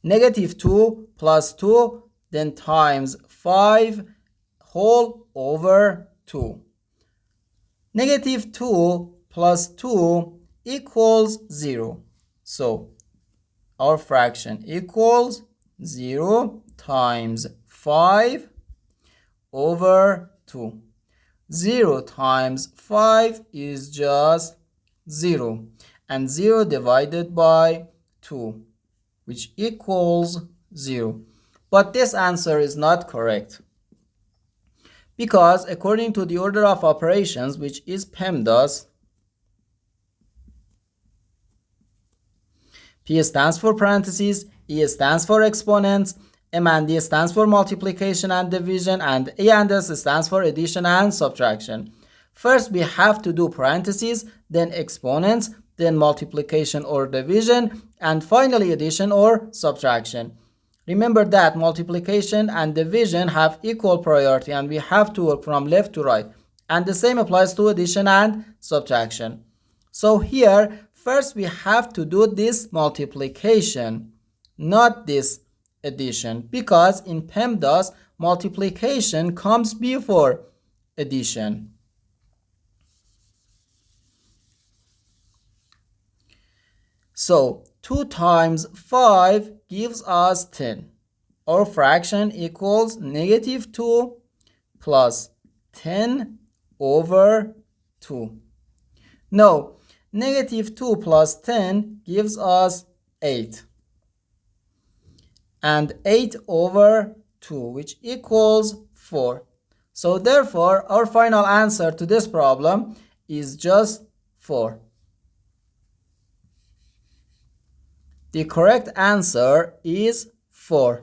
Negative 2 plus 2, then times 5 whole over 2. Negative 2 plus 2 equals 0. So our fraction equals 0 times 5 over 2. 0 times 5 is just 0. And 0 divided by 2, which equals 0. But this answer is not correct, because according to the order of operations, which is PEMDAS, P stands for parentheses, E stands for exponents, M and D stands for multiplication and division, and A and S stands for addition and subtraction. First, we have to do parentheses, then exponents, then multiplication or division, and finally addition or subtraction. Remember that multiplication and division have equal priority, and we have to work from left to right. And the same applies to addition and subtraction. So here, first we have to do this multiplication, not this addition, because in PEMDAS, multiplication comes before addition. So 2 times 5 gives us 10. Our fraction equals negative 2 plus 10 over 2. No, negative 2 plus 10 gives us 8. And 8 over 2, which equals 4. So therefore, our final answer to this problem is just 4. The correct answer is 4.